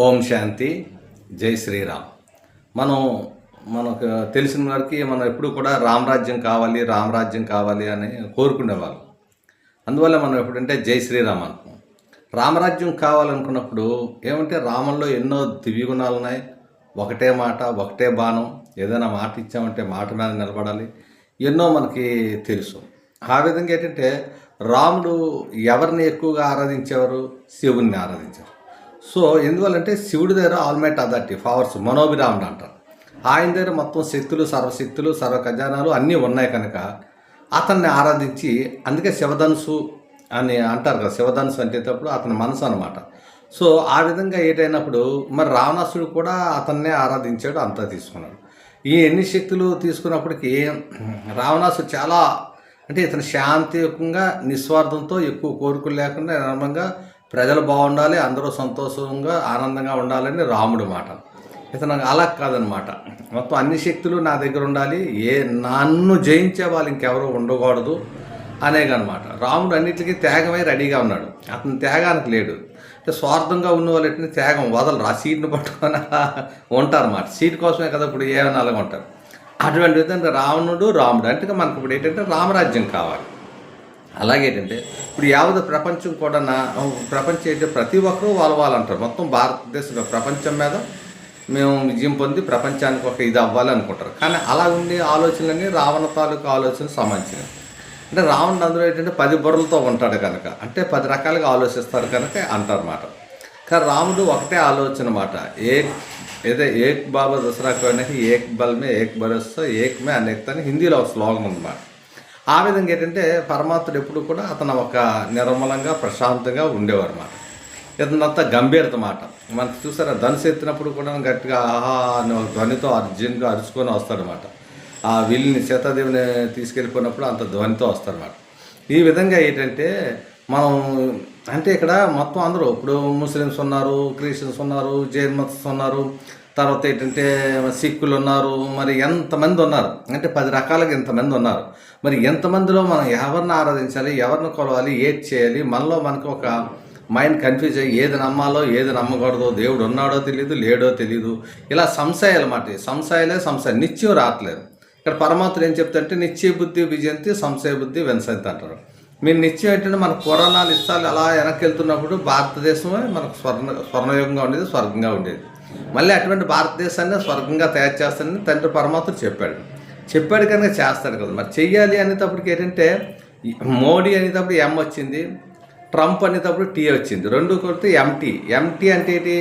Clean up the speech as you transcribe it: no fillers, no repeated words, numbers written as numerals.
ఓం శాంతి. జై శ్రీరామ్. మనం మనకు తెలిసిన వారికి మనం ఎప్పుడు కూడా రామరాజ్యం కావాలి రామరాజ్యం కావాలి అని కోరుకునేవాళ్ళం. అందువల్ల మనం ఎప్పుడంటే జై శ్రీరామ్ అనుకున్నాం. రామరాజ్యం కావాలనుకున్నప్పుడు ఏమంటే రామంలో ఎన్నో దివ్యగుణాలు ఉన్నాయి. ఒకటే మాట, ఒకటే బాణం. ఏదైనా మాట ఇచ్చామంటే మాట మీద నిలబడాలి. ఎన్నో మనకి తెలుసు. ఆ విధంగా ఏంటంటే రాముడు ఎవరిని ఎక్కువగా ఆరాధించేవారు? శివుణ్ణి ఆరాధించారు. సో ఎందువల్లంటే శివుడి దగ్గర ఆల్మైట్ అథారిటీ పవర్స్ మనోభిరాముడు అంటారు. ఆయన దగ్గర మొత్తం శక్తులు, సర్వశక్తులు, సర్వ ఖజానాలు అన్నీ ఉన్నాయి కనుక అతన్ని ఆరాధించి, అందుకే శివధనుసు అని అంటారు కదా. శివధనుసు అంటేటప్పుడు అతని మనసు అనమాట. సో ఆ విధంగా ఏటైనప్పుడు మరి రావణాసుడు కూడా అతన్నే ఆరాధించాడు, అంతా తీసుకున్నాడు. ఈ ఎన్ని శక్తులు తీసుకున్నప్పటికీ రావణాసుడు చాలా అంటే ఇతను శాంతియుతంగా నిస్వార్థంతో ఎక్కువ కోరికలు లేకుండా నిర్మలంగా ప్రజలు బాగుండాలి, అందరూ సంతోషంగా ఆనందంగా ఉండాలని రాముడు మాట. ఇతను అలా కాదనమాట. మొత్తం అన్ని శక్తులు నా దగ్గర ఉండాలి, నన్ను జయించే వాళ్ళు ఇంకెవరు ఉండకూడదు అనేగనమాట. రాముడు అన్నిటికీ త్యాగమై రెడీగా ఉన్నాడు. అతను త్యాగానికి లేడు. అంటే స్వార్థంగా ఉన్న వాళ్ళని త్యాగం వదలరు. ఆ సీట్ని పట్టుకొని ఉంటారన్నమాట. సీట్ కోసమే కదా ఇప్పుడు ఏమైనా అలాగ ఉంటారు. అటువంటి విధంగా రాముడు అంటే మనకు ఇప్పుడు ఏంటంటే రామరాజ్యం కావాలి. అలాగేంటంటే ఇప్పుడు యావత్ ప్రపంచం కూడా ప్రపంచం ఏంటంటే ప్రతి ఒక్కరూ వాళ్ళంటారు. మొత్తం భారతదేశంలో ప్రపంచం మీద మేము విజయం పొంది ప్రపంచానికి ఒక ఇది అవ్వాలి అనుకుంటారు. కానీ అలా ఉండే ఆలోచనలన్నీ రావణ తాలూకు ఆలోచనలు సంబంధించినవి. అంటే రావణుడు అందులో ఏంటంటే 10 బుర్రలతో ఉంటాడు కనుక, అంటే 10 రకాలుగా ఆలోచిస్తారు కనుక అంటారన్నమాట. కానీ రాముడు ఒకటే ఆలోచన మాట. ఏక్ బాబా దసరా కోనకి ఏక్ బల్మే ఏక్ భరోసా ఏక్ మే అనేక్ అని హిందీలో ఒక శ్లోగం ఉందన్నమాట. ఆ విధంగా ఏంటంటే పరమాత్ముడు ఎప్పుడు కూడా అతను ఒక నిర్మలంగా ప్రశాంతంగా ఉండేవారు అన్నమాట. ఇతనంతా గంభీరత మాట. మనకు చూసారా, ధనుసు ఎత్తినప్పుడు కూడా గట్టిగా ఆహా అని ధ్వనితో అర్జున్గా అరుచుకొని వస్తాడనమాట. ఆ విల్ని సీతాదేవిని తీసుకెళ్ళిపోయినప్పుడు అంత ధ్వనితో వస్తారన్నమాట. ఈ విధంగా ఏంటంటే మనం అంటే ఇక్కడ మొత్తం అందరూ ఇప్పుడు ముస్లిమ్స్ ఉన్నారు, క్రిస్టియన్స్ ఉన్నారు, జైన్ మతస్థులు ఉన్నారు, తర్వాత ఏంటంటే సిక్కులు ఉన్నారు, మరి ఎంతమంది ఉన్నారు అంటే 10 రకాలుగా ఎంతమంది ఉన్నారు. మరి ఎంతమందిలో మనం ఎవరిని ఆరాధించాలి, ఎవరిని కొలవాలి, ఏది చేయాలి, మనలో మనకు ఒక మైండ్ కన్ఫ్యూజ్ అయ్యి ఏది నమ్మాలో ఏది నమ్మకూడదో, దేవుడు ఉన్నాడో తెలియదు, లేడో తెలియదు, ఇలా సంశయాలు మాట. సంశయం నిత్యం రావట్లేదు. ఇక్కడ పరమాత్ముడు ఏం చెప్తారంటే నిత్య బుద్ధి విజయంతి సంశయ బుద్ధి వెనసంతి అంటారు. మీరు నిత్యం ఏంటంటే మన పురాణాలు ఇస్తాలు అలా వెనక్కి వెళ్తున్నప్పుడు భారతదేశమే మనకు స్వర్ణయుగంగా ఉండేది, స్వర్గంగా ఉండేది. మళ్ళీ అటువంటి భారతదేశాన్ని స్వర్గంగా తయారు చేస్తానని తండ్రి పరమాత్ముడు చెప్పాడు కనుక చేస్తాడు కదా. మరి చెయ్యాలి అనేటప్పటికి ఏంటంటే మోడీ అనేటప్పుడు ఎం వచ్చింది, ట్రంప్ అనేటప్పుడు టీ వచ్చింది, రెండు కొడితే ఎంటీ అంటే ఏంటి?